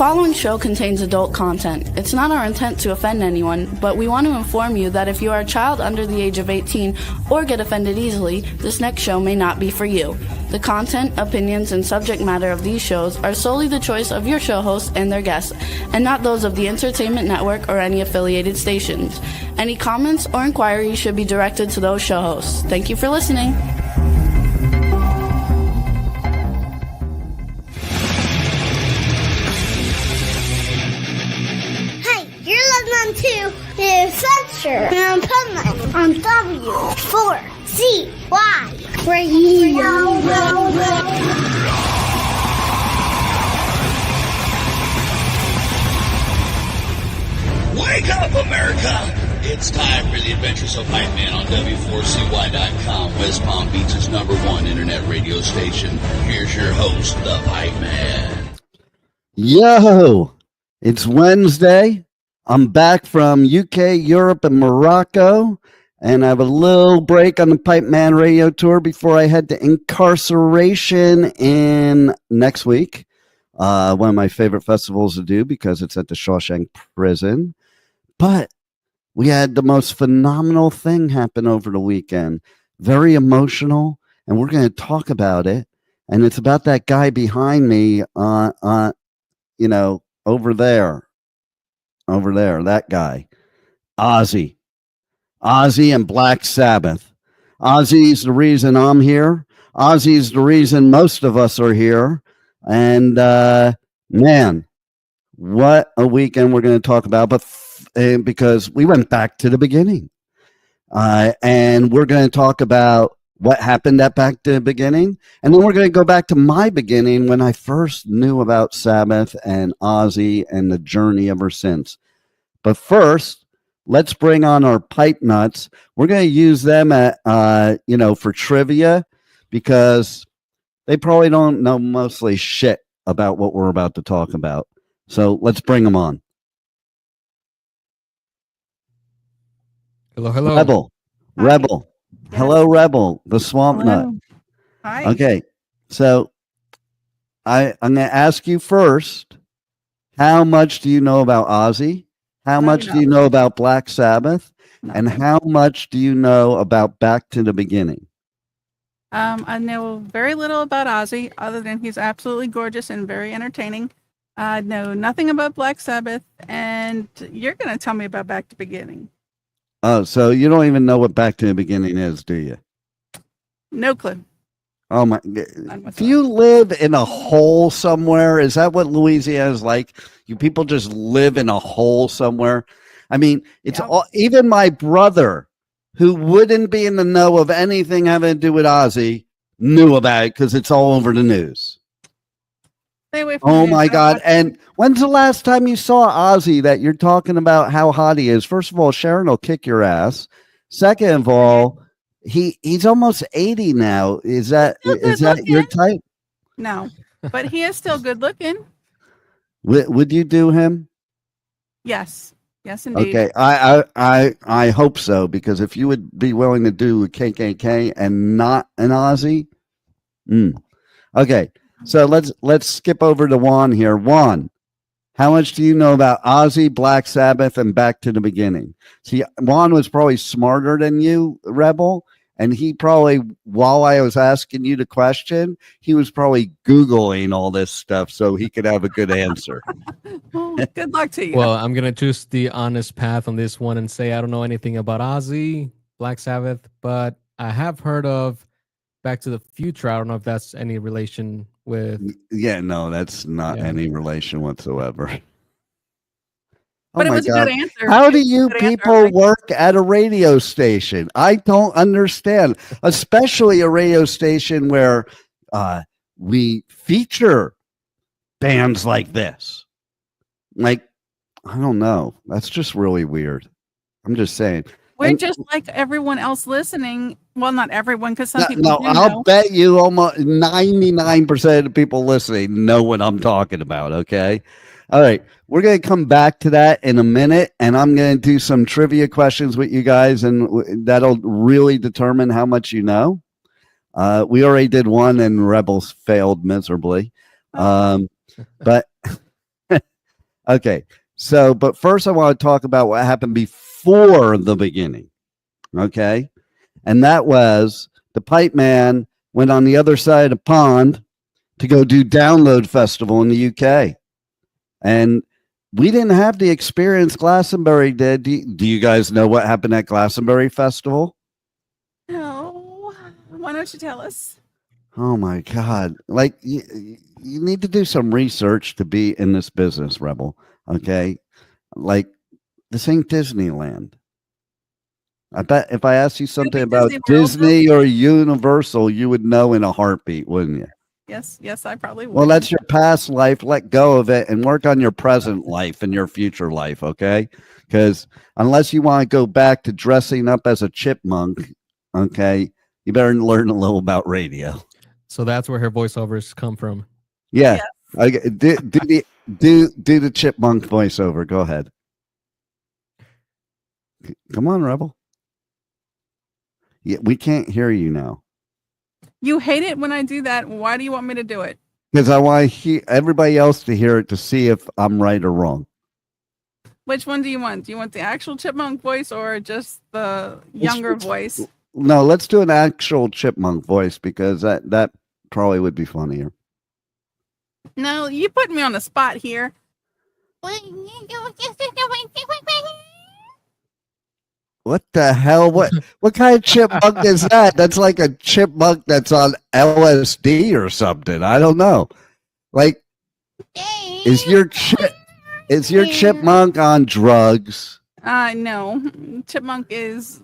following show contains adult content. It's not our intent to offend anyone, but we want to inform you that if you are a child under the age of 18 or get offended easily, this next show may not be for you. The content, opinions, and subject matter of these shows are solely the choice of your show hosts and their guests, and not those of the Entertainment Network or any affiliated stations. Any comments or inquiries should be directed to those show hosts. Thank you for listening. To the Adventure of Pipeman on W4CY Radio. Wake up, America! It's time for the Adventures of Pipeman on W4CY.com, West Palm Beach's #1 internet radio station. Here's your host, the Pipeman. Yo, it's Wednesday. I'm back from UK, Europe, and Morocco, and I have a little break on the Pipeman radio tour before I head to incarceration in next week. One of my favorite festivals to do because it's at the Shawshank Prison. But we had the most phenomenal thing happen over the weekend. Very emotional, and we're going to talk about it. And it's about that guy behind me, over there. Over there, that guy, Ozzy and Black Sabbath. Ozzy's the reason I'm here. Ozzy's the reason most of us are here. And man, what a weekend we're going to talk about. But because we went back to the beginning, and we're going to talk about what happened at back to the beginning, and then we're going to go back to my beginning when I first knew about Sabbath and Ozzy and the journey ever since. But first, let's bring on our Pipenuts. We're going to use them at for trivia because they probably don't know mostly shit about what we're about to talk about. So let's bring them on. Hello. Rebel. Hello, Rebel, the swamp nut. Hi. Okay, so I'm going to ask you first, how much do you know about Ozzy? How much do you know about Black Sabbath? And how much do you know about Back to the Beginning? I know very little about Ozzy, other than he's absolutely gorgeous and very entertaining. I know nothing about Black Sabbath, and you're going to tell me about Back to the Beginning. Oh, so you don't even know what Back to the Beginning is, do you? No clue. Oh my! Do you live in a hole somewhere? Is that what Louisiana is like? You people just live in a hole somewhere. I mean, it's all, even my brother, who wouldn't be in the know of anything having to do with Ozzy, knew about it because it's all over the news. Stay away from Oh my God! And when's the last time you saw Ozzy that you're talking about how hot he is? First of all, Sharon will kick your ass. Second of all, he's almost 80 now. Is that your type? No, but he is still good looking. Would you do him? Yes, indeed. Okay, I hope so, because if you would be willing to do a KKK and not an Ozzy, okay. So let's skip over to Juan here. Juan, how much do you know about Ozzy, Black Sabbath, and Back to the Beginning? See, Juan was probably smarter than you, Rebel, and he probably, while I was asking you the question, he was probably Googling all this stuff so he could have a good answer. Well, good luck to you. Well, I'm going to choose the honest path on this one and say I don't know anything about Ozzy, Black Sabbath, but I have heard of Back to the Future. I don't know if that's any relation with... Yeah, no, that's not any relation whatsoever. But it was a good answer. How do you people work at a radio station? I don't understand, especially a radio station where we feature bands like this. Like, I don't know. That's just really weird. I'm just saying. We're just like everyone else listening. Well, not everyone, because some people do I'll know. bet you almost 99% of the people listening know what I'm talking about, okay? All right, we're going to come back to that in a minute, and I'm going to do some trivia questions with you guys, and that'll really determine how much you know. We already did one, and Rebels failed miserably. But Okay. So, but first I want to talk about what happened before the beginning. Okay. And that was the Pipe Man went on the other side of the pond to go do Download Festival in the UK. And we didn't have the experience Glastonbury did. Do you guys know what happened at Glastonbury Festival? No. Why don't you tell us? Oh my God. Like, you need to do some research to be in this business, Rebel. Okay. Like, this ain't Disneyland. I bet if I asked you something about Disney or Universal, you would know in a heartbeat, wouldn't you? Yes, I probably would. Well, that's your past life. Let go of it and work on your present life and your future life, okay? Because unless you want to go back to dressing up as a chipmunk, okay, you better learn a little about radio. So that's where her voiceovers come from. Yeah. Yes. Okay. Do the chipmunk voiceover. Go ahead. Come on, Rebel. Yeah, we can't hear you now. You hate it when I do that. Why do you want me to do it? Because I want everybody else to hear it to see if I'm right or wrong. Which one do you want? Do you want the actual chipmunk voice or just the younger voice? No, let's do an actual chipmunk voice because that probably would be funnier. No, you put me on the spot here. What the hell? What kind of chipmunk is that? That's like a chipmunk that's on LSD or something. I don't know. Like, is your chipmunk on drugs? No. Chipmunk is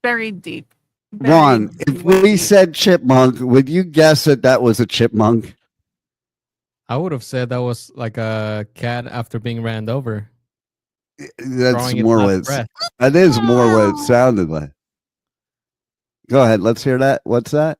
buried deep. Ron, if we said chipmunk, would you guess that was a chipmunk? I would have said that was like a cat after being ran over. That's more what that is more what it sounded like. Go ahead, let's hear that. What's that?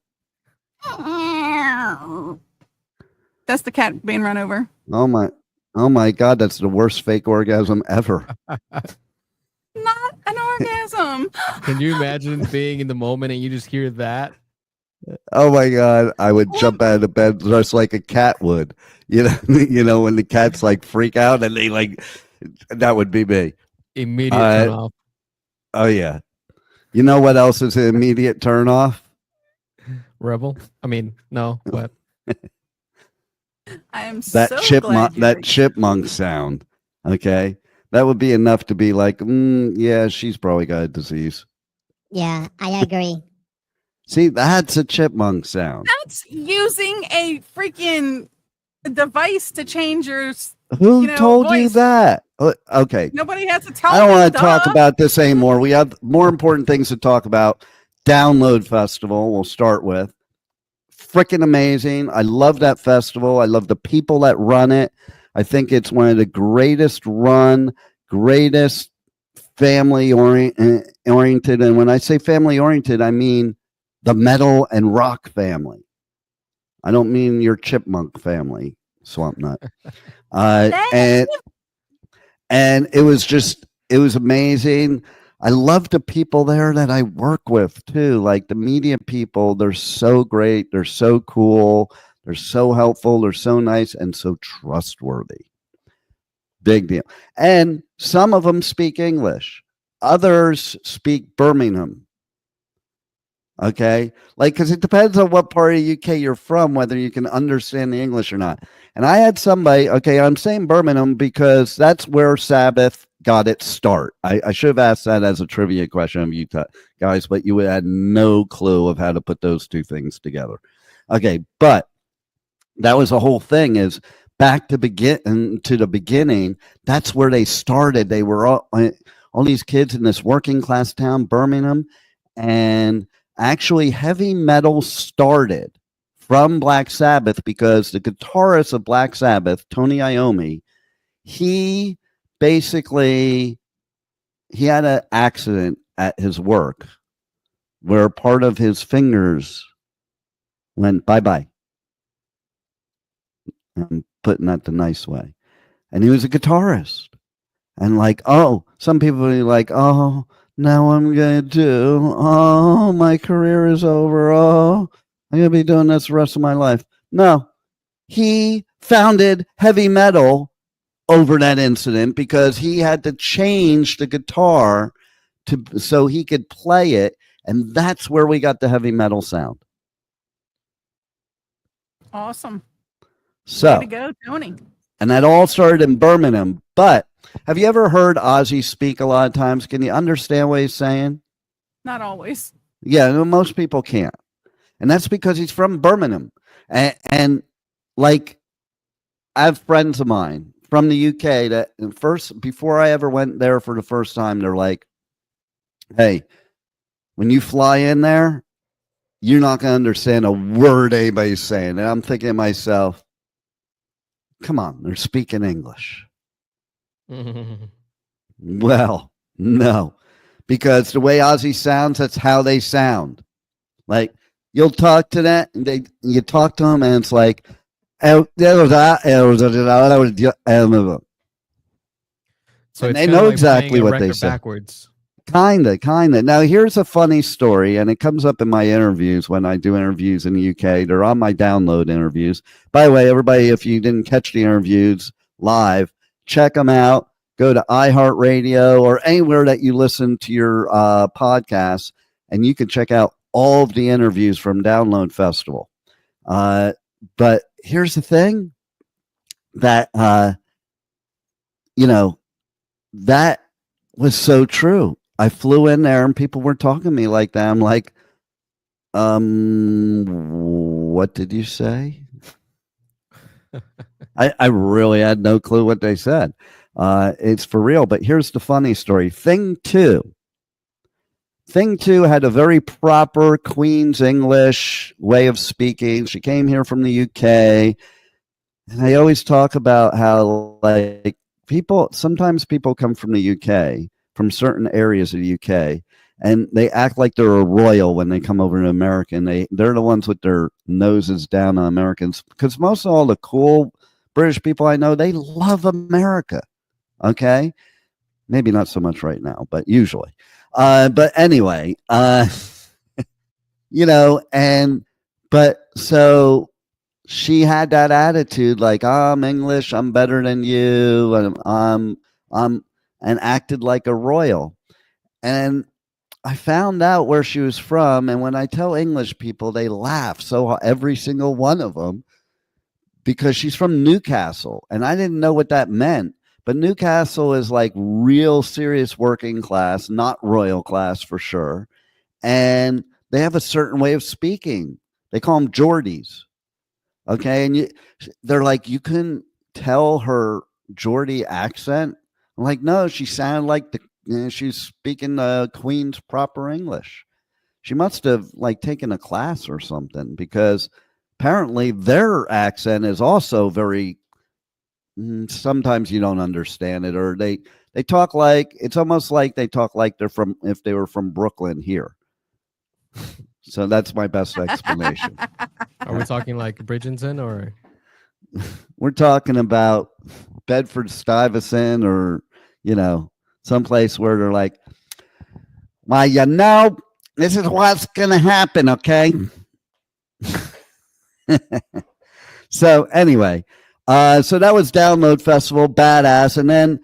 That's the cat being run over. Oh my God, that's the worst fake orgasm ever. Not an orgasm. Can you imagine being in the moment and you just hear that? Oh my God, I would jump out of the bed just like a cat would. You know, when the cats like freak out and they like. That would be me. Immediate turn off. Oh yeah. You know what else is an immediate turn off? Rebel. I mean, no. What? I am that so chipmunk. glad That chipmunk sound. Okay, that would be enough to be like, yeah, she's probably got a disease. Yeah, I agree. See, that's a chipmunk sound. That's using a freaking device to change your. Who told voice. you that? Okay. Nobody has to tell I don't me. want to talk about this anymore. We have more important things to talk about. Download Festival, we'll start with. Freaking amazing. I love that festival. I love the people that run it. I think it's one of the greatest family oriented. And when I say family oriented, I mean the metal and rock family. I don't mean your chipmunk family, Swamp Nut. And it was amazing. I love the people there that I work with too, like the media people. They're so great. They're so cool. They're so helpful. They're so nice and so trustworthy. Big deal. And some of them speak English. Others speak Birmingham. Okay, like, because it depends on what part of the UK you're from, whether you can understand the English or not. And I had somebody, okay, I'm saying Birmingham because that's where Sabbath got its start. I should have asked that as a trivia question of you guys, but you had no clue of how to put those two things together. Okay, but that was the whole thing is back to the beginning. That's where they started. They were all these kids in this working class town, Birmingham, and actually heavy metal started from Black Sabbath because the guitarist of Black Sabbath, Tony Iommi, he had an accident at his work where part of his fingers went bye-bye. I'm putting that the nice way. And he was a guitarist. And like, some people will be like, now I'm going to do, my career is over. I'm going to be doing this the rest of my life. No, he founded heavy metal over that incident because he had to change the guitar so he could play it, and that's where we got the heavy metal sound. Awesome. So, way to go, Tony. And that all started in Birmingham. But have you ever heard Ozzy speak a lot of times? Can you understand what he's saying? Not always. Yeah, no, most people can't. And that's because he's from Birmingham. And like, I have friends of mine from the UK that before I ever went there for the first time, they're like, hey, when you fly in there, you're not going to understand a word anybody's saying. And I'm thinking to myself, come on, they're speaking English. Well, no, because the way Ozzy sounds, that's how they sound. Like, you'll talk to that, and you talk to them, and it's like, so they know exactly what they say. Backwards. Kinda. Now, here's a funny story, and it comes up in my interviews when I do interviews in the UK. They're on my download interviews. By the way, everybody, if you didn't catch the interviews live, check them out. Go to iHeartRadio or anywhere that you listen to your podcasts, and you can check out all of the interviews from Download Festival. But here's the thing that, that was so true. I flew in there and people were talking to me like that. I'm like, what did you say? I really had no clue what they said. It's for real. But here's the funny story. Thing two had a very proper Queen's English way of speaking. She came here from the UK. And I always talk about how, like, sometimes people come from the UK, from certain areas of the UK, and they act like they're a royal when they come over to America. And they're the ones with their noses down on Americans, because most of all the cool British people I know, they love America. Okay, maybe not so much right now, but usually. But anyway, so she had that attitude, like, I'm English, I'm better than you, and and acted like a royal. And I found out where she was from, and when I tell English people, they laugh. So every single one of them, because she's from Newcastle, and I didn't know what that meant. But Newcastle is like real serious working class, not royal class for sure. And they have a certain way of speaking. They call them Geordies. Okay. And they're like, you couldn't tell her Geordie accent. I'm like, no, she sounded like she's speaking the Queen's proper English. She must have like taken a class or something, because apparently their accent is also very, sometimes you don't understand it, or they talk like, it's almost like they talk like if they were from Brooklyn here. So that's my best explanation. Are we talking like Bridgerton, or? We're talking about Bedford Stuyvesant, or, someplace where they're like, well, this is what's going to happen. Okay. So anyway, so that was Download Festival, badass. And then,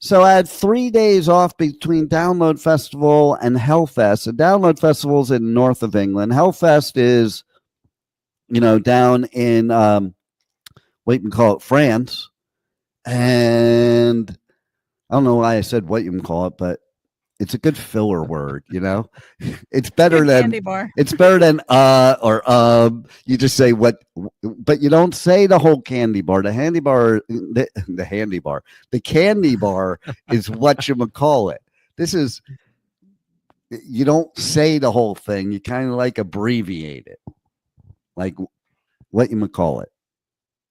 so I had 3 days off between Download Festival and Hellfest. The Download Festival's in north of England. Hellfest is, down in, what you can call it, France. And I don't know why I said what you can call it, but it's a good filler word, It's better than candy bar. It's better than or you just say what, but you don't say the whole candy bar. The candy bar is what you call it. This is, you don't say the whole thing. You kind of like abbreviate it, like what you call it,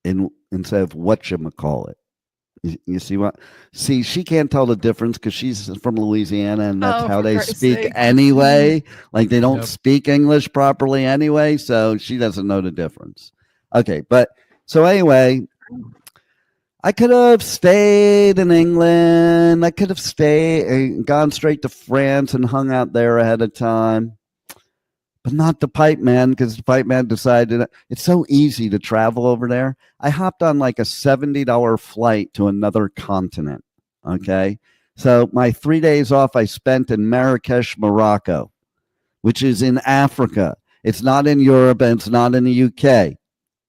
instead of what you call it. You see what? See, she can't tell the difference because she's from Louisiana, and that's how they speak anyway. Like, they don't speak English properly anyway, so she doesn't know the difference. Okay, but so anyway, I could have stayed in England. I could have gone straight to France and hung out there ahead of time. but not the Pipeman, because the Pipeman decided it's so easy to travel over there. I hopped on like a $70 flight to another continent. Okay. So my 3 days off I spent in Marrakesh, Morocco, which is in Africa. It's not in Europe and it's not in the UK.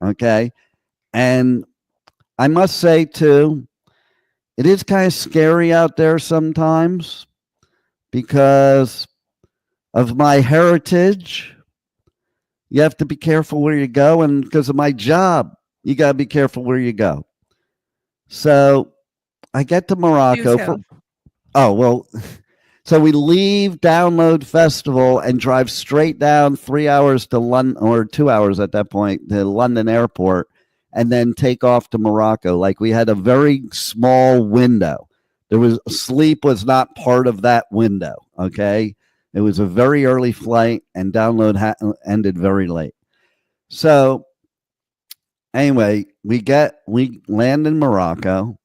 Okay. And I must say, too, it is kind of scary out there sometimes because of my heritage. You have to be careful where you go. And because of my job, you got to be careful where you go. So I get to Morocco. So we leave Download Festival and drive straight down 3 hours to London, or 2 hours at that point, to London Airport, and then take off to Morocco. Like, we had a very small window. Sleep was not part of that window. Okay. It was a very early flight, and Download ended very late. So anyway, we land in Morocco,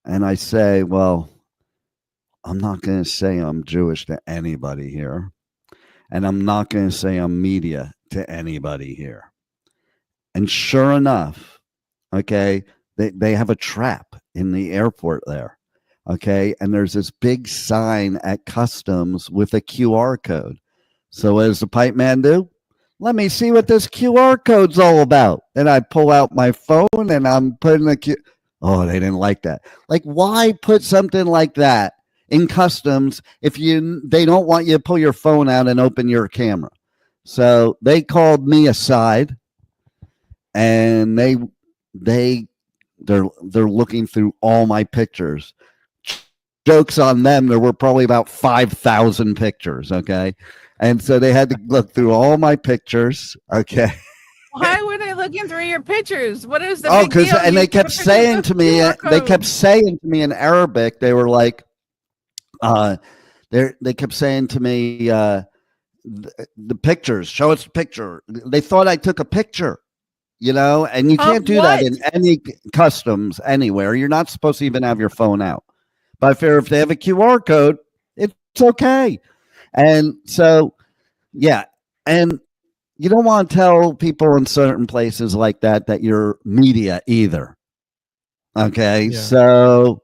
and I say, well, I'm not going to say I'm Jewish to anybody here, and I'm not going to say I'm media to anybody here. And sure enough, okay, they have a trap in the airport there, okay, and there's this big sign at customs with a QR code. So what does the Pipeman do? Let me see what this QR code's all about. And I pull out my phone and I'm putting Oh, they didn't like that. Like, why put something like that in customs if they don't want you to pull your phone out and open your camera? So they called me aside, and they're looking through all my pictures. Jokes on them, there were probably about 5,000 pictures, okay? And so they had to look through all my pictures, okay? Why were they looking through your pictures? What is the big deal? And they kept saying to me, in Arabic, they were like, they kept saying to me, the pictures, show us a picture. They thought I took a picture, and you can't do that in any customs anywhere. You're not supposed to even have your phone out. But I figure if they have a QR code, it's okay. And so, yeah. And you don't want to tell people in certain places like that you're media either. Okay. Yeah. So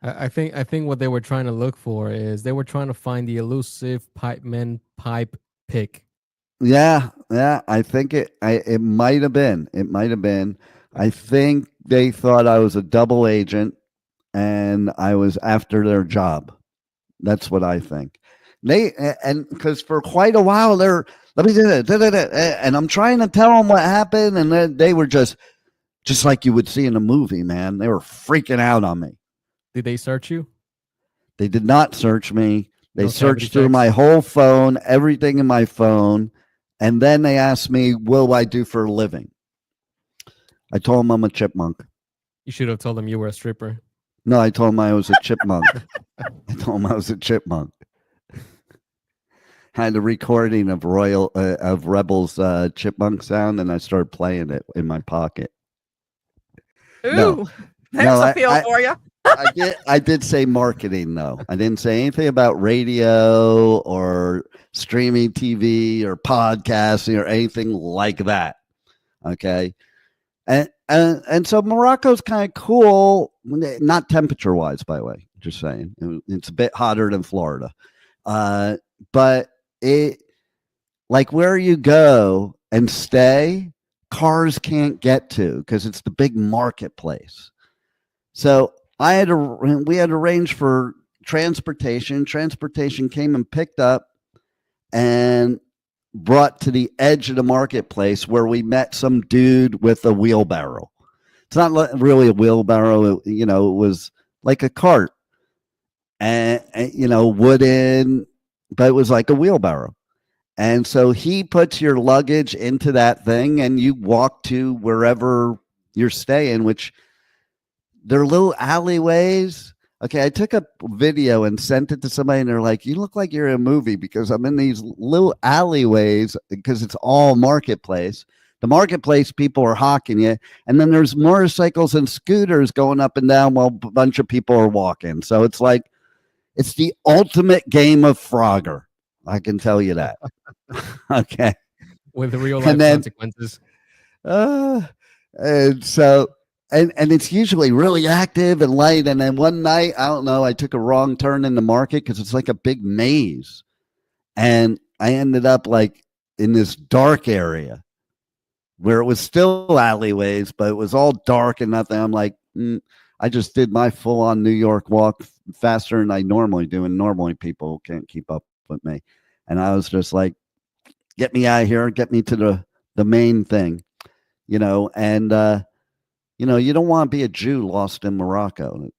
I think what they were trying to look for is they were trying to find the elusive Pipeman pipe pick. Yeah. I think it might have been. It might have been. I think they thought I was a double agent and I was after their job. That's what I think. And because for quite a while let me do it, and I'm trying to tell them what happened, and then they were just like you would see in a movie, man. They were freaking out on me. Did they search you? They did not search me. They searched through my whole phone, everything in my phone, and then they asked me, "What do I do for a living?" I told them I'm a chipmunk. You should have told them you were a stripper. No, I told them I was a chipmunk. I told them I was a chipmunk. Had a recording of Rebel's chipmunk sound, and I started playing it in my pocket. Ooh, that's a feel for you. I did say marketing, though. I didn't say anything about radio or streaming TV or podcasting or anything like that. Okay. And so Morocco's kind of cool, not temperature wise, by the way, just saying. It's a bit hotter than Florida. But it, like, where you go and stay, cars can't get to because it's the big marketplace. So we had to arrange for transportation. Transportation came and picked up and brought to the edge of the marketplace where we met some dude with a wheelbarrow. It's not really a wheelbarrow. It was like a cart and wooden, but it was like a wheelbarrow. And so he puts your luggage into that thing and you walk to wherever you're staying, which they're little alleyways. Okay, I took a video and sent it to somebody, and they're like, "You look like you're in a movie," because I'm in these little alleyways because it's all marketplace. The marketplace people are hawking you, and then there's motorcycles and scooters going up and down while a bunch of people are walking. So it's like it's the ultimate game of Frogger. I can tell you that. Okay. with real life And then consequences. and so and it's usually really active and light. And then one night, I don't know, I took a wrong turn in the market because it's like a big maze. And I ended up like in this dark area where it was still alleyways, but it was all dark and nothing. I'm like, I just did my full on New York walk faster than I normally do. And normally people can't keep up with me. And I was just like, get me out of here, get me to the main thing, and, you don't want to be a Jew lost in Morocco.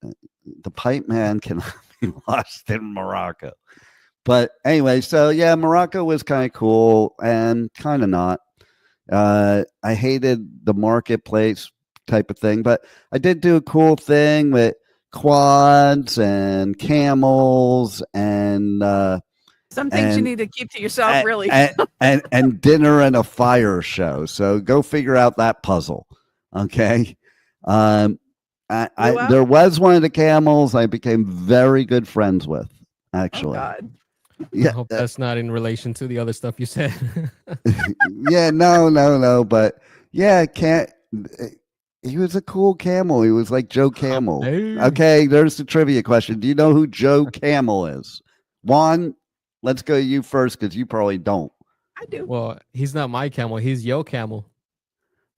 The pipe man cannot be lost in Morocco. But anyway, so yeah, Morocco was kind of cool and kind of not. I hated the marketplace type of thing, but I did do a cool thing with quads and camels and some things you need to keep to yourself, really. and dinner and a fire show. So go figure out that puzzle. Okay. There was one of the camels I became very good friends with, actually. Oh, God. Yeah, I hope that's not in relation to the other stuff you said. Yeah, no, but yeah, he was a cool camel. He was like Joe Camel. Okay, there's the trivia question. Do you know who Joe Camel is? Juan, let's go you first because you probably don't. I do. Well, he's not my camel. He's Yo Camel.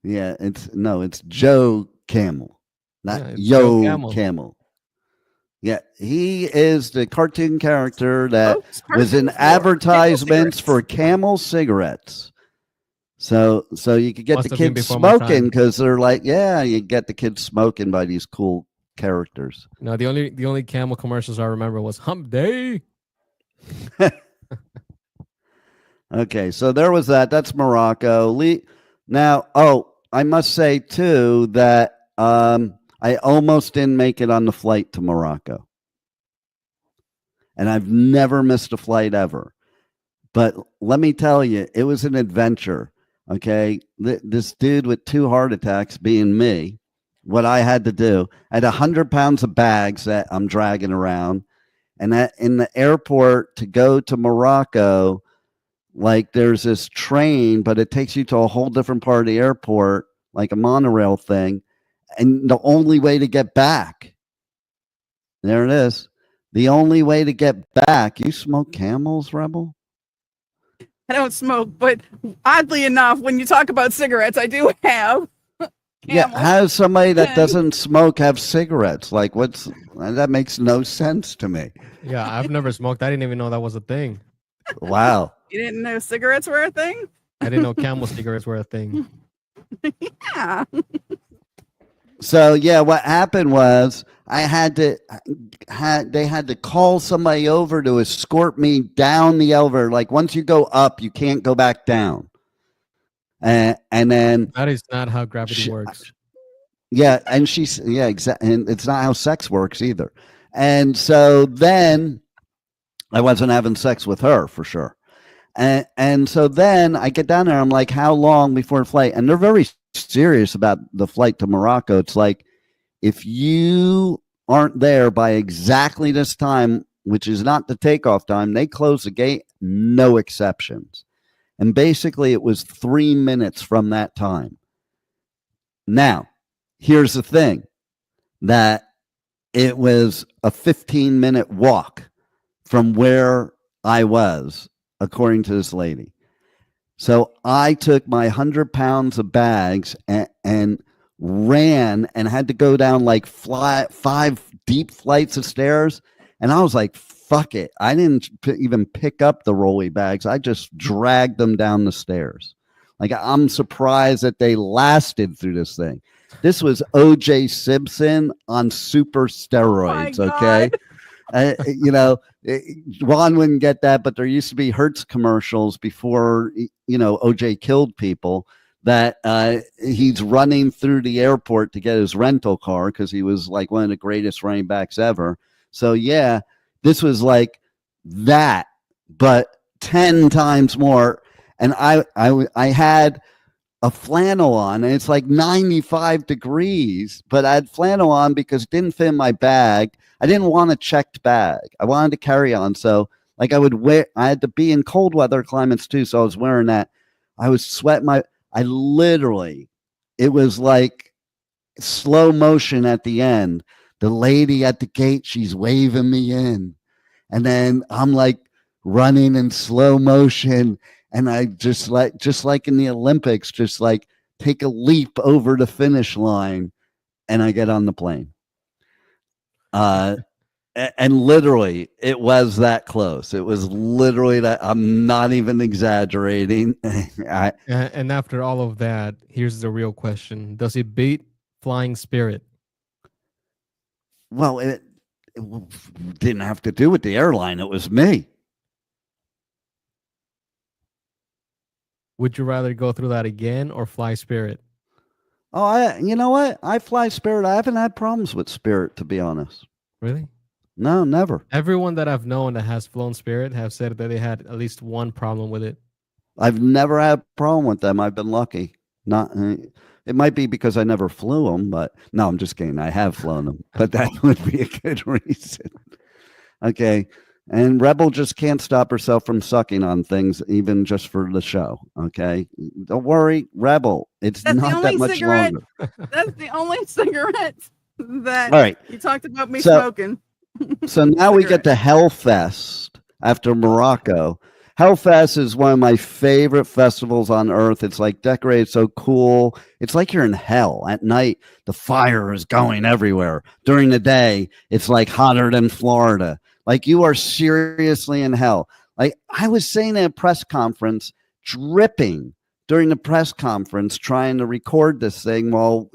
Yeah, it's Joe Camel, not Yo Camel. Yeah, he is the cartoon character that was in advertisements for Camel cigarettes. So you could get the kids smoking because they're like, yeah, you get the kids smoking by these cool characters. No, the only Camel commercials I remember was Hump Day. Okay, so there was that. That's Morocco. Now, I must say too that I almost didn't make it on the flight to Morocco. And I've never missed a flight ever. But let me tell you, it was an adventure. Okay. This dude with 2 heart attacks being me, what I had to do, I had 100 pounds of bags that I'm dragging around. And that in the airport to go to Morocco, like there's this train, but it takes you to a whole different part of the airport, like a monorail thing. And the only way to get back, there it is. The only way to get back. You smoke Camels, Rebel? I don't smoke, but oddly enough, when you talk about cigarettes, I do have. Yeah, how does somebody that doesn't smoke have cigarettes? Like, that makes no sense to me. Yeah, I've never smoked. I didn't even know that was a thing. Wow. You didn't know cigarettes were a thing? I didn't know Camel cigarettes were a thing. Yeah. So yeah, what happened was they had to call somebody over to escort me down the elevator. Like once you go up, you can't go back down. And then that is not how gravity works. Yeah, and exactly, and it's not how sex works either. And so then I wasn't having sex with her for sure. And so then I get down there. I'm like, how long before the flight? And they're very serious about the flight to Morocco. It's like, if you aren't there by exactly this time, which is not the takeoff time, they close the gate, no exceptions. And basically it was 3 minutes from that time. Now, here's the thing, that it was a 15-minute walk from where I was, according to this lady. So I took my 100 pounds of bags and ran and had to go down like 5 deep flights of stairs. And I was like, fuck it. I didn't even pick up the rolly bags. I just dragged them down the stairs. Like, I'm surprised that they lasted through this thing. This was O.J. Simpson on super steroids, okay? Ron wouldn't get that, but there used to be Hertz commercials before, OJ killed people, that he's running through the airport to get his rental car because he was like one of the greatest running backs ever. So yeah, this was like that, but 10 times more. And I had a flannel on, and it's like 95 degrees, but I had flannel on because it didn't fit in my bag. I didn't want a checked bag. I wanted to carry on. So like I had to be in cold weather climates too. So I was wearing that. I was sweating it was like slow motion at the end. The lady at the gate, she's waving me in. And then I'm like running in slow motion. And I just like in the Olympics, just like take a leap over the finish line and I get on the plane. And literally it was that close. It was literally that. I'm not even exaggerating. And after all of that, here's the real question. Does it beat Flying Spirit? Well, it didn't have to do with the airline. It was me. Would you rather go through that again or fly Spirit? Oh, you know what? I fly Spirit. I haven't had problems with Spirit, to be honest. Really? No, never. Everyone that I've known that has flown Spirit have said that they had at least one problem with it. I've never had a problem with them. I've been lucky. Not. It might be because I never flew them, but no, I'm just kidding. I have flown them, but that would be a good reason. Okay. And Rebel just can't stop herself from sucking on things, even just for the show. Okay. Don't worry, Rebel. It's That's not that much longer. That's the only cigarette that All right. you talked about me smoking. So now we get to Hellfest after Morocco. Hellfest is one of my favorite festivals on earth. It's like decorated so cool. It's like you're in hell. At night, the fire is going everywhere. During the day, it's like hotter than Florida. Like you are seriously in hell. Like I was saying at a press conference, dripping during the press conference, trying to record this thing while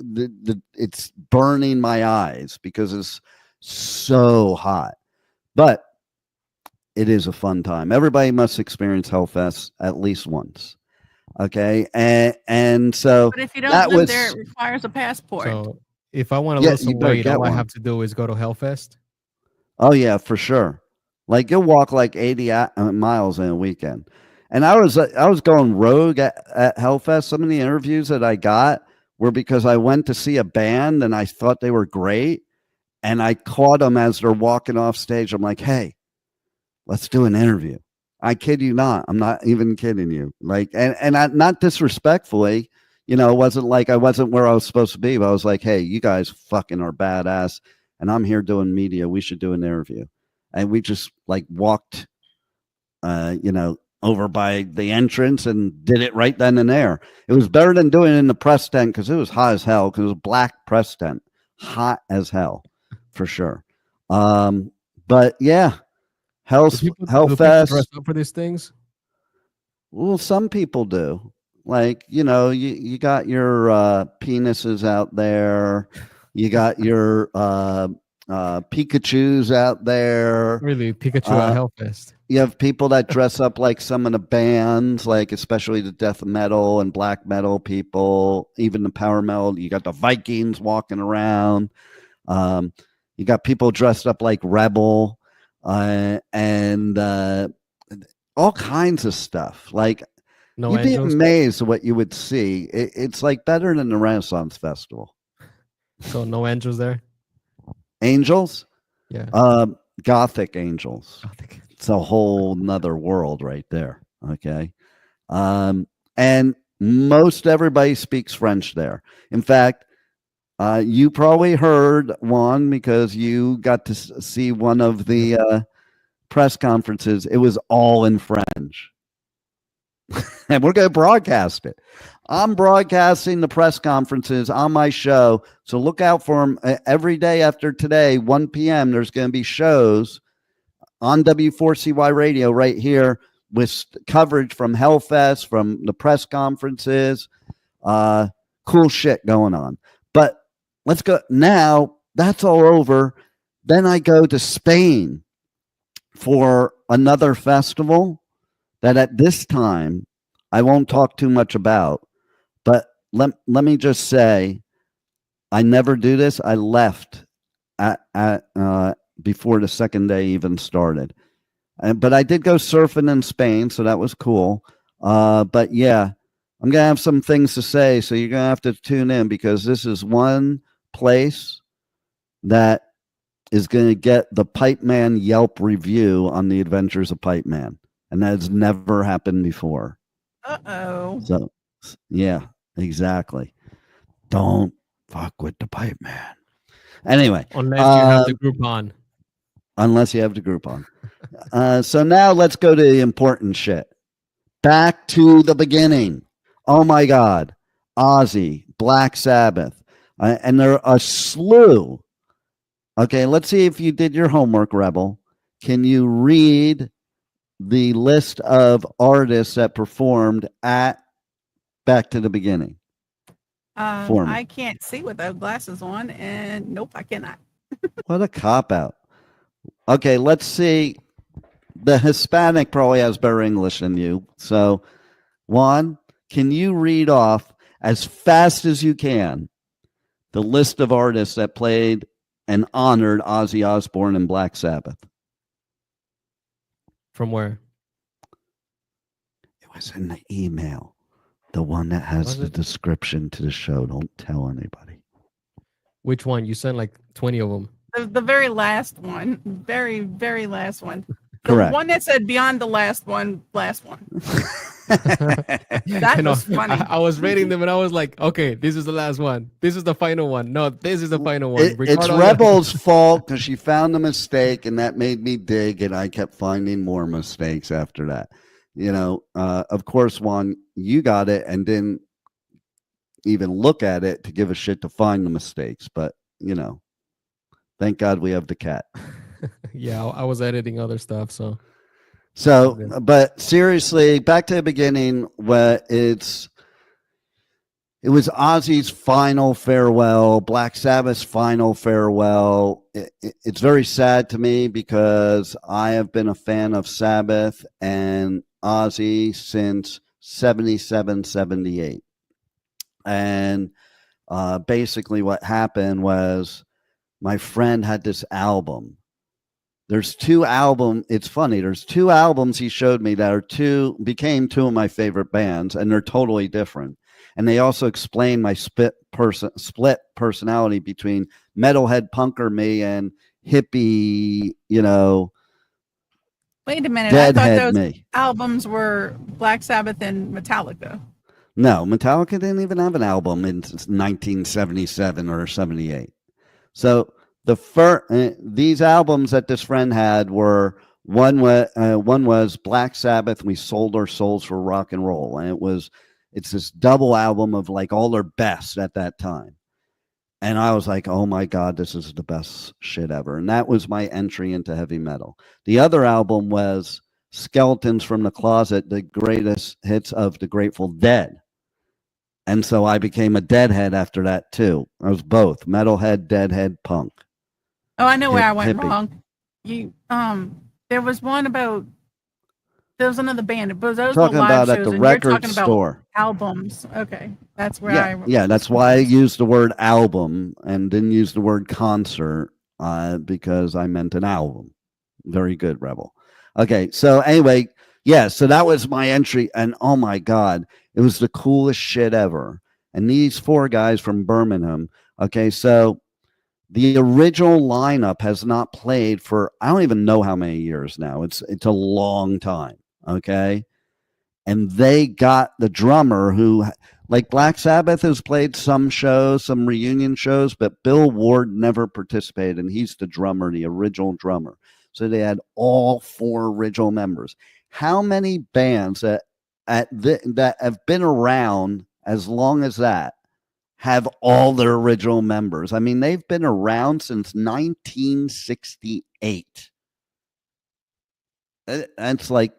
it's burning my eyes because it's so hot. But it is a fun time. Everybody must experience Hellfest at least once. Okay. And so, but if you don't live there, it requires a passport. So if I want to lose some weight, all I have to do is go to Hellfest. Oh yeah, for sure. Like you'll walk like 80 miles in a weekend. And I was going rogue at Hellfest. Some of the interviews that I got were because I went to see a band and I thought they were great. And I caught them as they're walking off stage. I'm like, hey, let's do an interview. I kid you not. I'm not even kidding you. Like, and I, not disrespectfully, you know, it wasn't like I wasn't where I was supposed to be, but I was like, hey, you guys fucking are badass. And I'm here doing media. We should do an interview. And we just like walked, you know, over by the entrance and did it right then and there. It was better than doing it in the press tent because it was hot as hell because it was a black press tent. Hot as hell, for sure. But yeah. Hellfest. Dress up for these things? Well, some people do. Like, you know, you got your penises out there. You got your Pikachus out there. Really, Pikachu at Hellfest. You have people that dress up like some of the bands, like especially the death metal and black metal people, even the power metal. You got the Vikings walking around. You got people dressed up like Rebel. And all kinds of stuff. Like you'd be amazed at what you would see. It's like better than the Renaissance Festival. So no angels there? Angels? Yeah. Gothic angels. Gothic. It's a whole nother world right there. Okay. And most everybody speaks French there. In fact, you probably heard one because you got to see one of the press conferences. It was all in French. And we're going to broadcast it. I'm broadcasting the press conferences on my show. So look out for them every day after today, 1 p.m. There's going to be shows on W4CY radio right here with coverage from Hellfest, from the press conferences. Cool shit going on. But let's go now. That's all over. Then I go to Spain for another festival that at this time I won't talk too much about. But let me just say, I never do this. I left at before the second day even started. But I did go surfing in Spain, so that was cool. But yeah, I'm going to have some things to say, so you're going to have to tune in because this is one place that is going to get the Pipeman Yelp review on the Adventures of Pipeman. And that has never happened before. Uh-oh. So, yeah, exactly. Don't fuck with the pipe man. Anyway, Unless you have the group on. unless you have the group on. So now let's go to the important shit. Back to the beginning. Oh my God. Ozzy, Black Sabbath, and there are a slew. Okay, let's see if you did your homework, Rebel. Can you read the list of artists that performed at Back to the Beginning? For me. I can't see without glasses on, and nope, I cannot. What a cop out. Okay, let's see. The Hispanic probably has better English than you. So, Juan, can you read off as fast as you can the list of artists that played and honored Ozzy Osbourne and Black Sabbath? From where? It was in the email. The one that has the description to the show. Don't tell anybody. Which one? You sent like 20 of them. The very last one. Very, very last one. Correct. The one that said beyond the last one, last one. That was funny. I was reading them and I was like, okay, this is the last one. This is the final one. No, this is the final one. It's Rebel's fault because she found a mistake and that made me dig, and I kept finding more mistakes after that. You know, of course, Juan, you got it and didn't even look at it to give a shit to find the mistakes. But, you know, thank God we have the cat. Yeah, I was editing other stuff, so. But seriously, back to the beginning, where it was Ozzy's final farewell, Black Sabbath's final farewell. It's very sad to me because I have been a fan of Sabbath and Ozzy since 77, 78. And basically what happened was my friend had this album. There's two albums. It's funny. There's two albums he showed me that became two of my favorite bands, and they're totally different. And they also explain my split personality between metalhead punker me and hippie, you know. Wait a minute. I thought those me. albums were Black Sabbath and Metallica. No, Metallica didn't even have an album in 1977 or 78. So these albums that this friend had were one was Black Sabbath. We sold our souls for rock and roll, and it's this double album of like all their best at that time. And I was like, oh my God, this is the best shit ever. And that was my entry into heavy metal. The other album was Skeletons from the Closet, the greatest hits of the Grateful Dead. And so I became a Deadhead after that too. I was both metalhead, Deadhead, punk. Oh, I know where I went wrong. There was one about. There was another band, but those talking were live about shows, at the and record you're talking store. About albums. Okay, that's where Yeah, that's why I used the word album and didn't use the word concert because I meant an album. Very good, Rebel. Okay, so anyway, yeah, so that was my entry, and oh my God, it was the coolest shit ever. And these four guys from Birmingham. Okay, so. The original lineup has not played for I don't even know how many years now. It's a long time, okay? And they got the drummer who, like Black Sabbath has played some shows, some reunion shows, but Bill Ward never participated, and he's the drummer, the original drummer. So they had all four original members. How many bands that have been around as long as that have all their original members? I mean, they've been around since 1968. It's like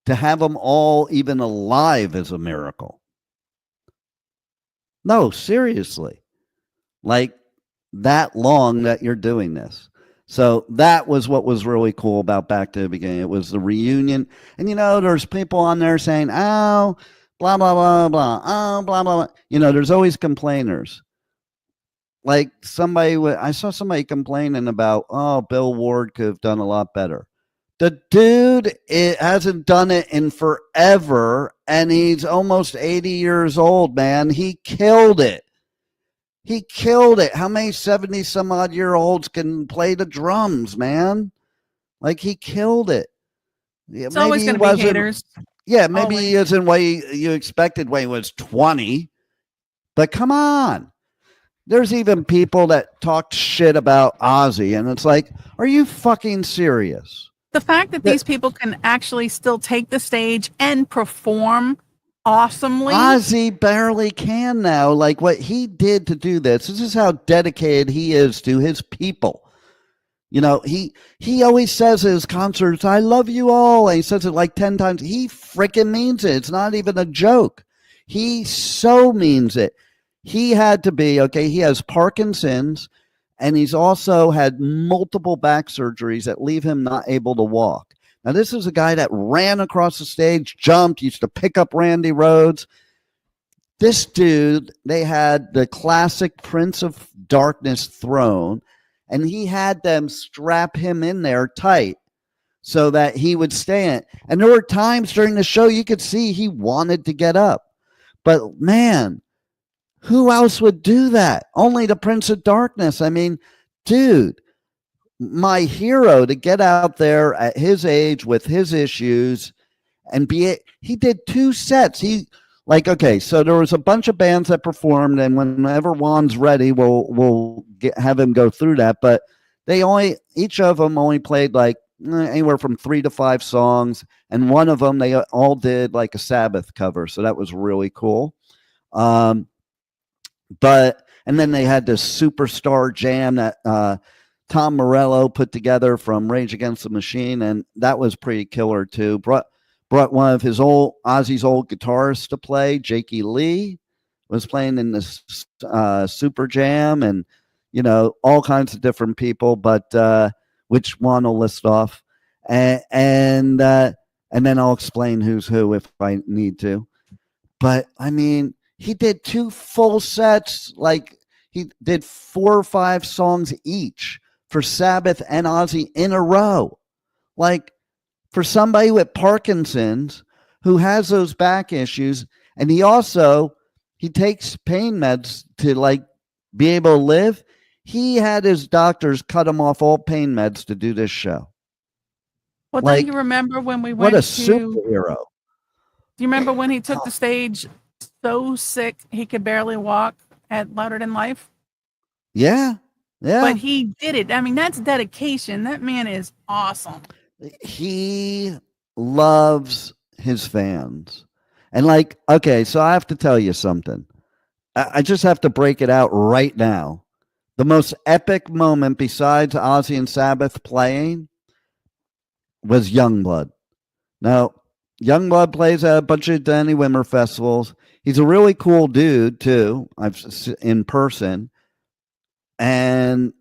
to have them all even alive is a miracle. No, seriously. Like that long that you're doing this. So that was what was really cool about Back to the Beginning. It was the reunion. And, you know, there's people on there saying, oh, blah, blah, blah, blah. Oh, blah, blah, blah. You know, there's always complainers. Like I saw somebody complaining about, oh, Bill Ward could have done a lot better. The dude hasn't done it in forever, and he's almost 80 years old, man. He killed it. He killed it. How many 70 some odd year olds can play the drums, man? Like he killed it. It's always going to be haters. Yeah, maybe he Always. isn't what you expected when he was 20, but come on. There's even people that talk shit about Ozzy, and it's like, are you fucking serious? The fact that That these people can actually still take the stage and perform awesomely. Ozzy barely can now. Like what he did to do this is how dedicated he is to his people. You know, he always says at his concerts, "I love you all." And he says it like 10 times. He freaking means it. It's not even a joke. He so means it. He had to be, okay, he has Parkinson's, and he's also had multiple back surgeries that leave him not able to walk. Now, this is a guy that ran across the stage, jumped, used to pick up Randy Rhoads. This dude, they had the classic Prince of Darkness throne, and he had them strap him in there tight so that he would stand. And there were times during the show you could see he wanted to get up. But man, who else would do that? Only the Prince of Darkness. I mean, dude, my hero to get out there at his age with his issues and he did 2 sets. Okay, so there was a bunch of bands that performed, and whenever Juan's ready, we'll have him go through that. But each of them only played like anywhere from 3 to 5 songs, and one of them they all did like a Sabbath cover, so that was really cool. And then they had this superstar jam that Tom Morello put together from Rage Against the Machine, and that was pretty killer too. Brought one of Ozzy's old guitarists to play. Jakey Lee was playing in this super jam, and all kinds of different people. But which one will list off, and then I'll explain who's who if I need to. But I mean, he did 2 full sets. Like he did 4 or 5 songs each for Sabbath and Ozzy in a row. Like, for somebody with Parkinson's who has those back issues, and he takes pain meds to like be able to live. He had his doctors cut him off all pain meds to do this show. Well, don't you remember when we went what a superhero? Do you remember when he took the stage so sick he could barely walk at Louder Than Life? Yeah. But he did it. I mean, that's dedication. That man is awesome. He loves his fans. And okay, so I have to tell you something. I just have to break it out right now. The most epic moment besides Ozzy and Sabbath playing was Youngblood. Now, Youngblood plays at a bunch of Danny Wimmer festivals. He's a really cool dude too. In person. And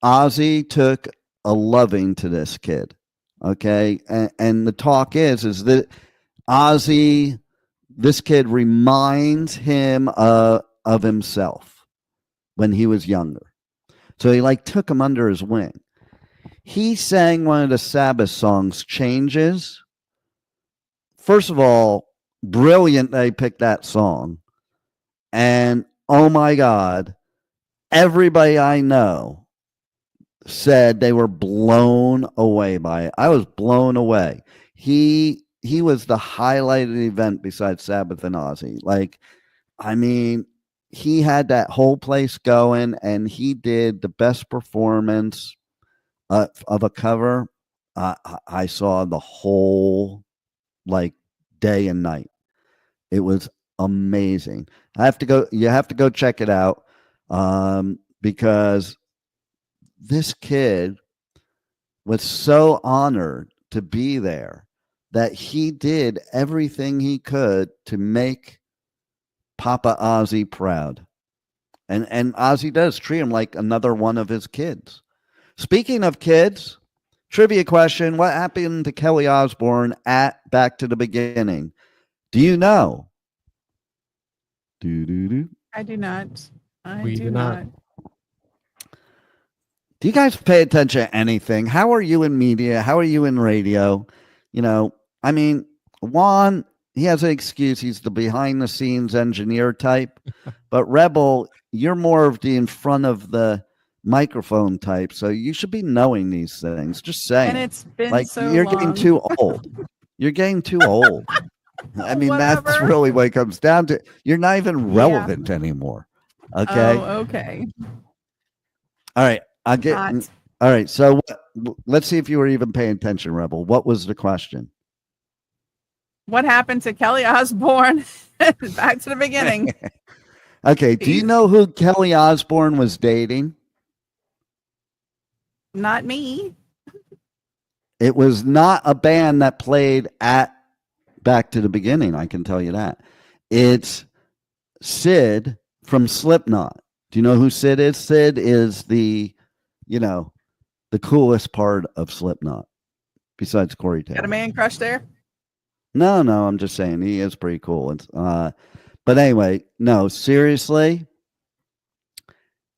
Ozzy took a loving to this kid. Okay. And the talk is that Ozzy, this kid reminds him of himself when he was younger. So he took him under his wing. He sang one of the Sabbath songs, Changes. First of all, brilliant they picked that song. And oh my God, everybody I know said they were blown away by it. I was blown away. He was the highlight of the event besides Sabbath and Ozzy. I mean, he had that whole place going, and he did the best performance of a cover I saw the whole day and night. It was amazing. You have to go check it out because this kid was so honored to be there that he did everything he could to make Papa Ozzy proud. And Ozzy does treat him like another one of his kids. Speaking of kids, trivia question: what happened to Kelly Osbourne at Back to the Beginning? Do you know? I do not. We do not. Do you guys pay attention to anything? How are you in media? How are you in radio? I mean, Juan, he has an excuse. He's the behind the scenes engineer type. But Rebel, you're more of the in front of the microphone type. So you should be knowing these things. Just saying. And it's been so you're long. getting too old. You're getting too old. I mean, that's Whatever. really what it comes down to. You're not even relevant anymore. Okay. Oh, okay. All right. I'll get. Hot. All right. So let's see if you were even paying attention, Rebel. What was the question? What happened to Kelly Osbourne? Back to the beginning. Okay. Do you know who Kelly Osbourne was dating? Not me. It was not a band that played at Back to the Beginning. I can tell you that. It's Sid from Slipknot. Do you know who Sid is? Sid is the coolest part of Slipknot, besides Corey Taylor. Got a man crush there? No, I'm just saying he is pretty cool. But anyway, no, seriously,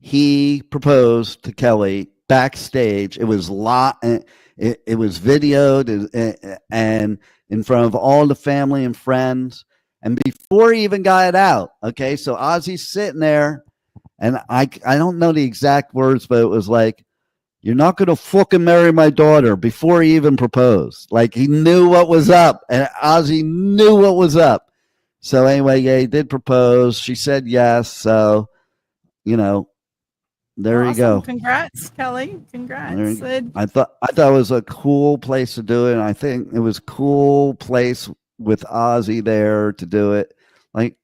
he proposed to Kelly backstage. It was it was videoed and in front of all the family and friends. And before he even got it out, okay, so Ozzy's sitting there, and I don't know the exact words, but it was like, "You're not going to fucking marry my daughter," before he even proposed. Like, he knew what was up, and Ozzy knew what was up. So anyway, yeah, he did propose. She said yes. So, there you go. Congrats, Kelly. Congrats. I thought it was a cool place to do it. And I think it was a cool place with Ozzy there to do it. Like,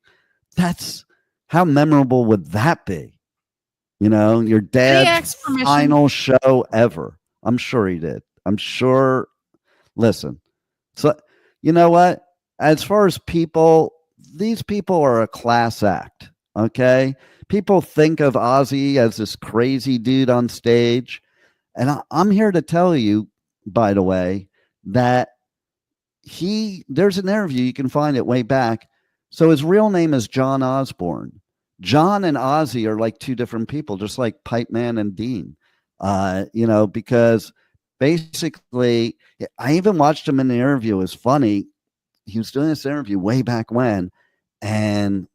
that's how memorable would that be? Your dad's final show ever. I'm sure he did. I'm sure. Listen, so you know what? As far as people, these people are a class act. Okay. People think of Ozzy as this crazy dude on stage. And I'm here to tell you, by the way, that there's an interview, you can find it way back. So his real name is John Osbourne. John and Ozzy are like two different people, just like Pipeman and Dean, because basically, I even watched him in the interview. It was funny. He was doing this interview way back when, and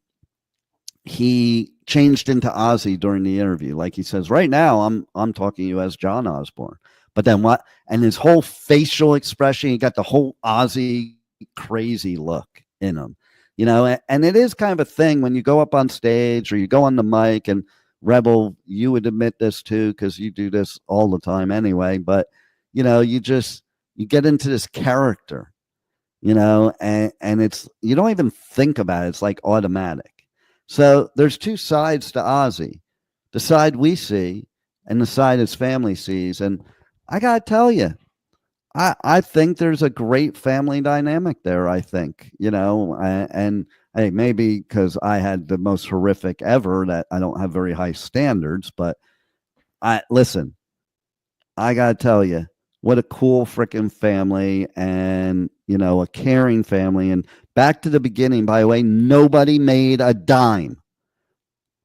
he changed into Ozzy during the interview. Like he says, right now, I'm talking to you as John Osbourne. But then what? And his whole facial expression, he got the whole Ozzy crazy look in him. And it is kind of a thing when you go up on stage or you go on the mic, and Rebel, you would admit this too, because you do this all the time anyway, but you get into this character, and it's, you don't even think about it. It's like automatic. So there's two sides to Ozzy, the side we see and the side his family sees. And I got to tell you, I think there's a great family dynamic there, I think, and hey, maybe because I had the most horrific ever that I don't have very high standards, but listen, I got to tell you, what a cool freaking family, and, a caring family. And Back to the Beginning, by the way, nobody made a dime.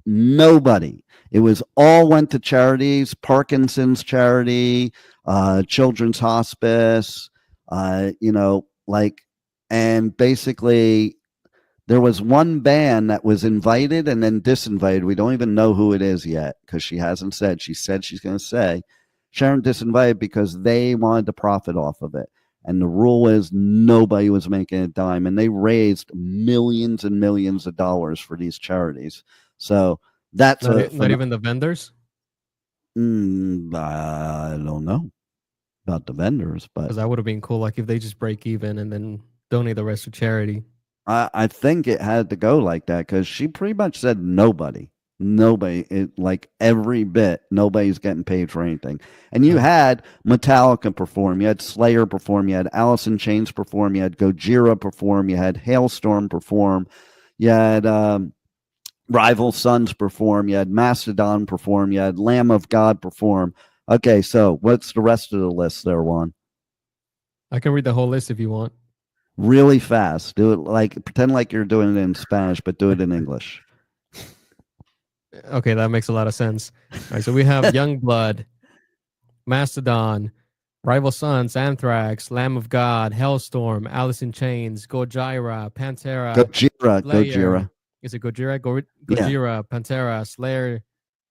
Nobody. It was all went to charities, Parkinson's charity, Children's Hospice, and basically there was one band that was invited and then disinvited. We don't even know who it is yet because she hasn't said. She said she's going to say. Sharon disinvited because they wanted to profit off of it. And the rule is nobody was making a dime. And they raised millions and millions of dollars for these charities. So that's not even the vendors? I don't know about the vendors, but because that would have been cool. Like if they just break even and then donate the rest to charity. I think it had to go like that because she pretty much said nobody, like every bit, nobody's getting paid for anything. And you had Metallica perform, you had Slayer perform, you had Alice in Chains perform, you had Gojira perform, you had Hailstorm perform, you had Rival Sons perform, you had Mastodon perform, you had Lamb of God perform. Okay, so what's the rest of the list there, Juan? I can read the whole list if you want. Really fast. Do it pretend like you're doing it in Spanish, but do it in English. Okay, that makes a lot of sense. All right, so we have Youngblood, Mastodon, Rival Sons, Anthrax, Lamb of God, Hellstorm, Alice in Chains, Gojira, Pantera, Gojira. Is it Gojira? Gojira, yeah. Pantera, Slayer,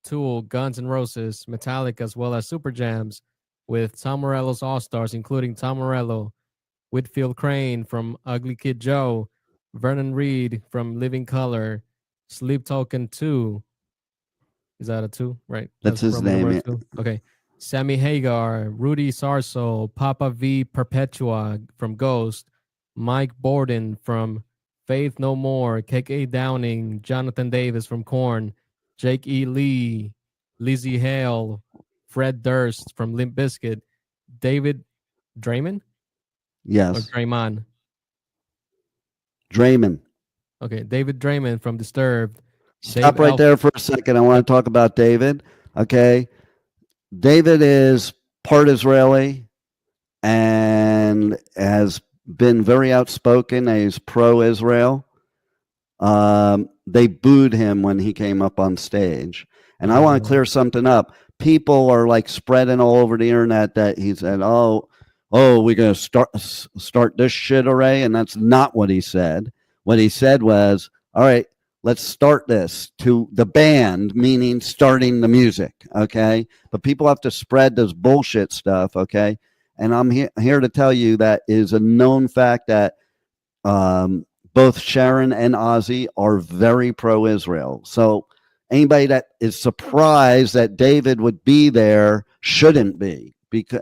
Tool, Guns N' Roses, Metallica, as well as Super Jams with Tom Morello's All-Stars, including Tom Morello, Whitfield Crane from Ugly Kid Joe, Vernon Reed from Living Color, Sleep Token 2. Is that a 2? Right. That's his Roman name. numeral Yeah. 2. Okay. Sammy Hagar, Rudy Sarso, Papa V Perpetua from Ghost, Mike Borden from Faith No More, KK Downing, Jonathan Davis from Korn, Jake E. Lee, Lizzie Hale, Fred Durst from Limp Bizkit, David Draymond or Yes. Draymond? Draymond. Okay, David Draymond from Disturbed. Stop right there for a second. I want to talk about David. Okay. David is part Israeli and has been very outspoken. He's pro-Israel. They booed him when he came up on stage. And I want to clear something up. People are like spreading all over the internet that he said, oh, we're going to start this shit array. And that's not what he said. What he said was, all right, let's start this to the band, meaning starting the music. Okay. But people have to spread this bullshit stuff. Okay. And I'm here to tell you that is a known fact that both Sharon and Ozzy are very pro-Israel. So anybody that is surprised that David would be there shouldn't be.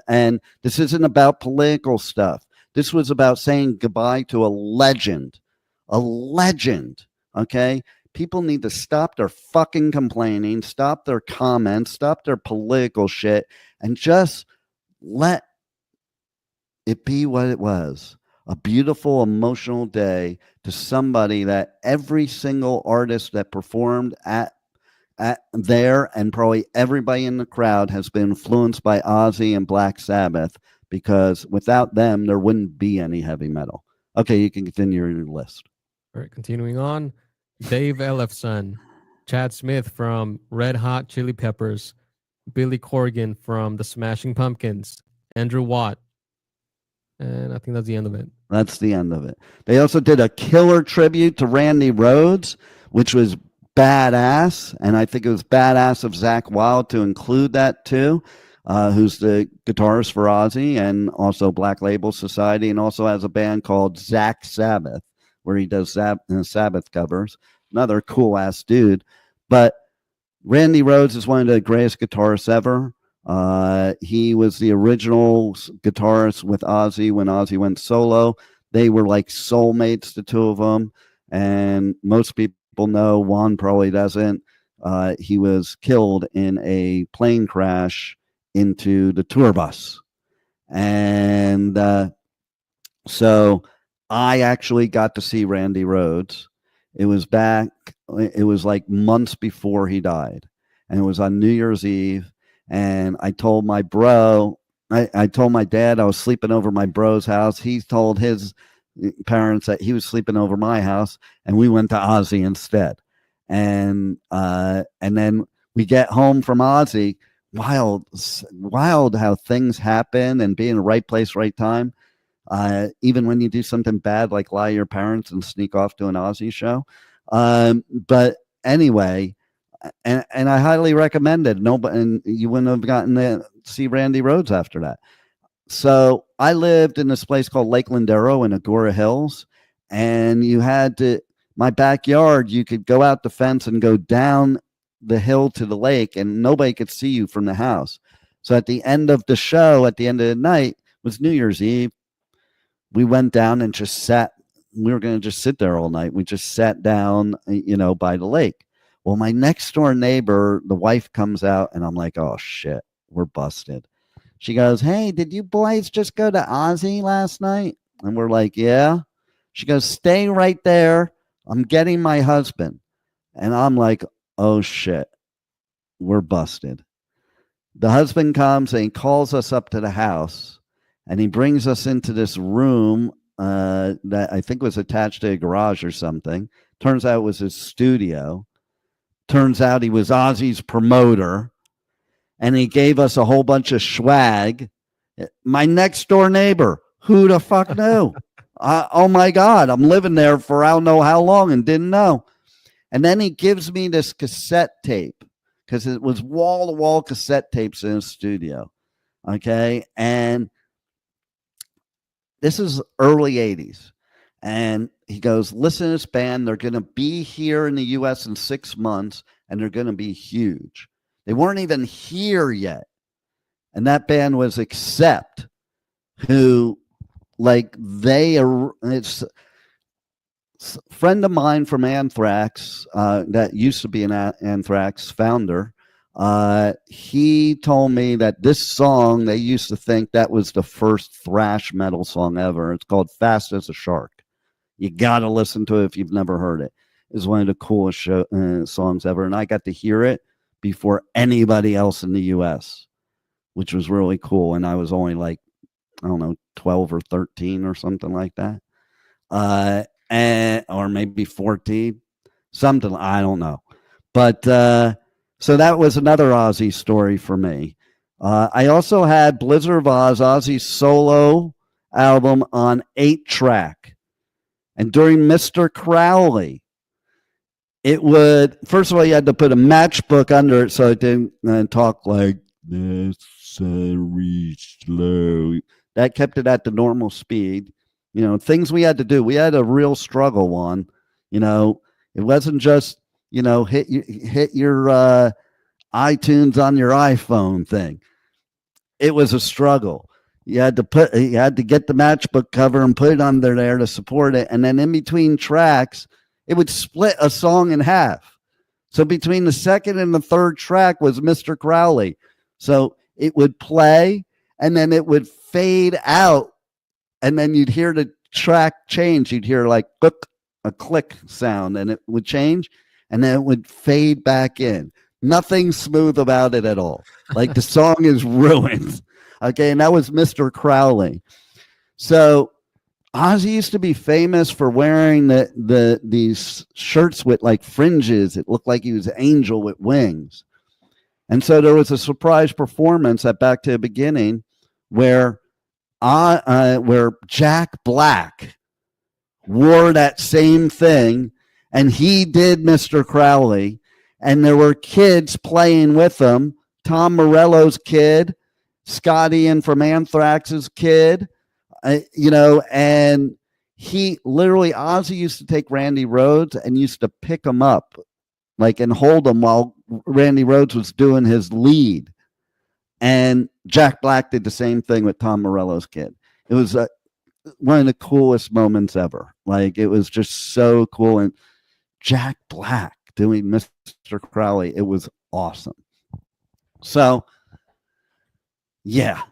And this isn't about political stuff. This was about saying goodbye to a legend. A legend. Okay? People need to stop their fucking complaining, stop their comments, stop their political shit, and just let it be what it was. A beautiful, emotional day to somebody that every single artist that performed at there and probably everybody in the crowd has been influenced by Ozzy and Black Sabbath, because without them, there wouldn't be any heavy metal. Okay, you can continue your list. All right, continuing on. Dave Ellefson, Chad Smith from Red Hot Chili Peppers, Billy Corgan from the Smashing Pumpkins, Andrew Watt. And I think that's the end of it. That's the end of it. They also did a killer tribute to Randy Rhoads, which was badass. And I think it was badass of Zakk Wylde to include that too, who's the guitarist for Ozzy and also Black Label Society, and also has a band called Zach Sabbath, where he does Sabbath covers. Another cool ass dude. But Randy Rhoads is one of the greatest guitarists ever. He was the original guitarist with Ozzy when Ozzy went solo. They were like soulmates, the two of them. And most people know, Juan probably doesn't. He was killed in a plane crash into the tour bus. And so I actually got to see Randy Rhoads. It was like months before he died. And it was on New Year's Eve. And I told my bro, I told my dad I was sleeping over my bro's house. He told his parents that he was sleeping over my house, and we went to Ozzy instead. And then we get home from Ozzy. Wild how things happen and be in the right place, right time. Even when you do something bad, like lie to your parents and sneak off to an Ozzy show. But anyway, and I highly recommend it. And you wouldn't have gotten to see Randy Rhoads after that. So I lived in this place called Lake Lindero in Agora Hills, and you had to, my backyard, you could go out the fence and go down the hill to the lake, and nobody could see you from the house. So at the end of the show, at the end of the night, was New Year's Eve. We went down and just sat. We were going to just sit there all night. We just sat down, by the lake. Well, my next door neighbor, the wife comes out, and I'm like, oh, shit, we're busted. She goes, hey, did you boys just go to Ozzy last night? And we're like, yeah. She goes, stay right there. I'm getting my husband. And I'm like, oh, shit, we're busted. The husband comes and he calls us up to the house, and he brings us into this room that I think was attached to a garage or something. Turns out it was his studio. Turns out he was Ozzy's promoter, and he gave us a whole bunch of swag. My next door neighbor, who the fuck knew? Oh my God, I'm living there for I don't know how long and didn't know. And then he gives me this cassette tape, because it was wall-to-wall cassette tapes in his studio. Okay, and this is early 80s. And he goes, listen to this band. They're going to be here in the U.S. in 6 months, and they're going to be huge. They weren't even here yet. And that band was Accept, who, like, it's a friend of mine from Anthrax, that used to be an Anthrax founder. He told me that this song, they used to think that was the first thrash metal song ever. It's called Fast as a Shark. You got to listen to it if you've never heard it. It's one of the coolest songs ever. And I got to hear it before anybody else in the U.S., which was really cool. And I was only like, I don't know, 12 or 13 or something like that. Or maybe 14, something, I don't know. But so that was another Ozzy story for me. I also had Blizzard of Oz, Ozzy's solo album on 8-track. And during Mr. Crowley, it would, first of all, you had to put a matchbook under it so it didn't talk like this, slow. That kept it at the normal speed. You know, things we had to do. We had a real struggle on. You know, it wasn't just, you know, hit your iTunes on your iPhone thing. It was a struggle. You had to get the matchbook cover and put it under there to support it. And then in between tracks, it would split a song in half. So between the second and the third track was Mr. Crowley. So it would play and then it would fade out. And then you'd hear the track change. You'd hear like a click sound and it would change and then it would fade back in. Nothing smooth about it at all. Like the song is ruined. Okay, and that was Mr. Crowley. So Ozzy used to be famous for wearing these shirts with like fringes. It looked like he was an angel with wings. And so there was a surprise performance at Back to the Beginning where Jack Black wore that same thing, and he did Mr. Crowley, and there were kids playing with him. Tom Morello's kid, Scotty and from Anthrax's kid, you know, and he literally, Ozzy used to take Randy Rhoads and used to pick him up, like, and hold him while Randy Rhoads was doing his lead. And Jack Black did the same thing with Tom Morello's kid. It was one of the coolest moments ever. Like, it was just so cool. And Jack Black doing Mr. Crowley, it was awesome. So, yeah,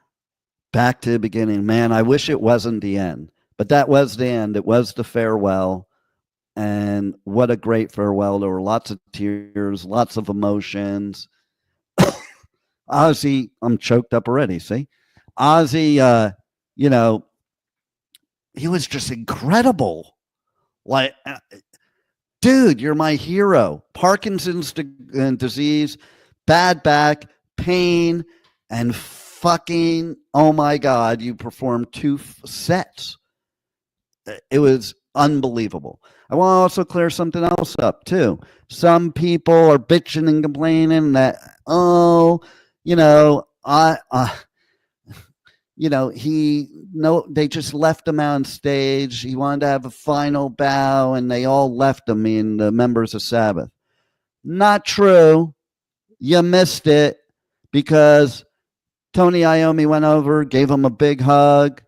Back to the Beginning. Man, I wish it wasn't the end. But that was the end. It was the farewell. And what a great farewell. There were lots of tears, lots of emotions. Ozzy, I'm choked up already, see? Ozzy, you know, he was just incredible. Like, dude, you're my hero. Parkinson's disease, bad back, pain, and fucking, oh my God, you performed 2 sets. It was unbelievable. I want to also clear something else up, too. Some people are bitching and complaining that, oh, you know, they just left him on stage. He wanted to have a final bow, and they all left him, meaning the members of Sabbath. Not true. You missed it, because Tony Iommi went over, gave him a big hug,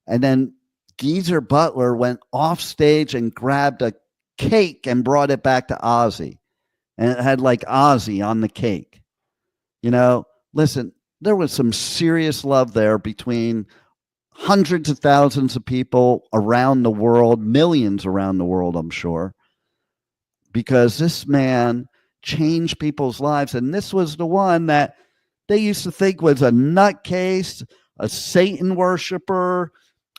and then Geezer Butler went off stage and grabbed a cake and brought it back to Ozzy. And it had like Ozzy on the cake. You know, listen, there was some serious love there between hundreds of thousands of people around the world, millions around the world, I'm sure, because this man changed people's lives. And this was the one that they used to think was a nutcase, a Satan worshiper.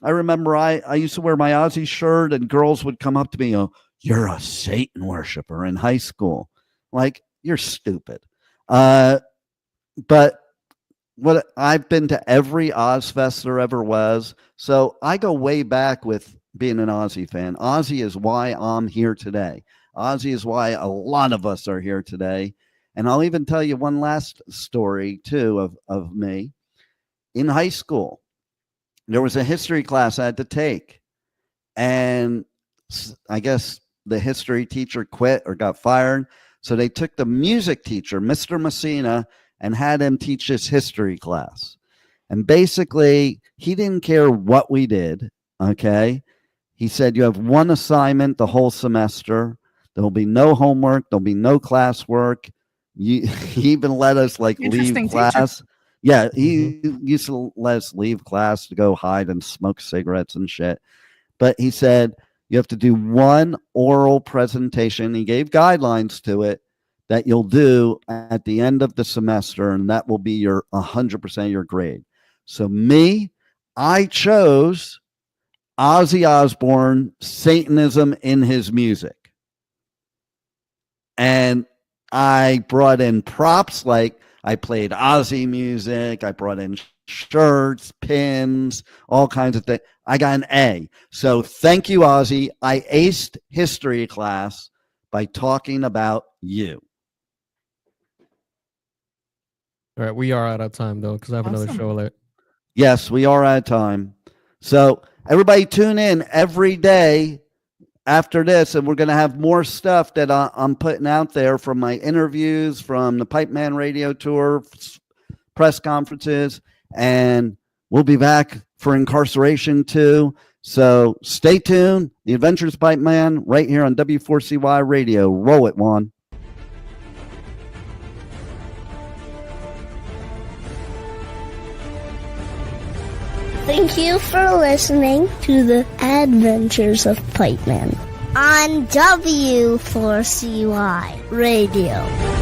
I remember I used to wear my Ozzy shirt, and girls would come up to me and go, "You're a Satan worshiper," in high school. Like, you're stupid. But what, I've been to every Ozzfest there ever was. So I go way back with being an Ozzy fan. Ozzy is why I'm here today. Ozzy is why a lot of us are here today. And I'll even tell you one last story, too, of me. In high school, there was a history class I had to take. And I guess the history teacher quit or got fired. So they took the music teacher, Mr. Messina, and had him teach his history class. And basically, he didn't care what we did. Okay. He said, you have one assignment the whole semester. There will be no homework. There'll be no classwork. He even let us leave class. Teacher. Yeah. He used to let us leave class to go hide and smoke cigarettes and shit. But he said, you have to do one oral presentation. He gave guidelines to it that you'll do at the end of the semester, and that will be your 100% of your grade. So I chose Ozzy Osbourne, Satanism in his music. And I brought in props, like I played Ozzy music. I brought in shirts, pins, all kinds of things. I got an A. So thank you, Ozzy. I aced history class by talking about you. All right, we are out of time, though, because I have another show later. Yes, we are out of time. So everybody tune in every day after this, and we're going to have more stuff that I'm putting out there from my interviews, from the Pipeman radio tour, press conferences, and we'll be back for incarceration too. So stay tuned. The Adventures of Pipeman right here on W4CY Radio. Roll it, Juan. Thank you for listening to the Adventures of Pipeman on W4CY Radio.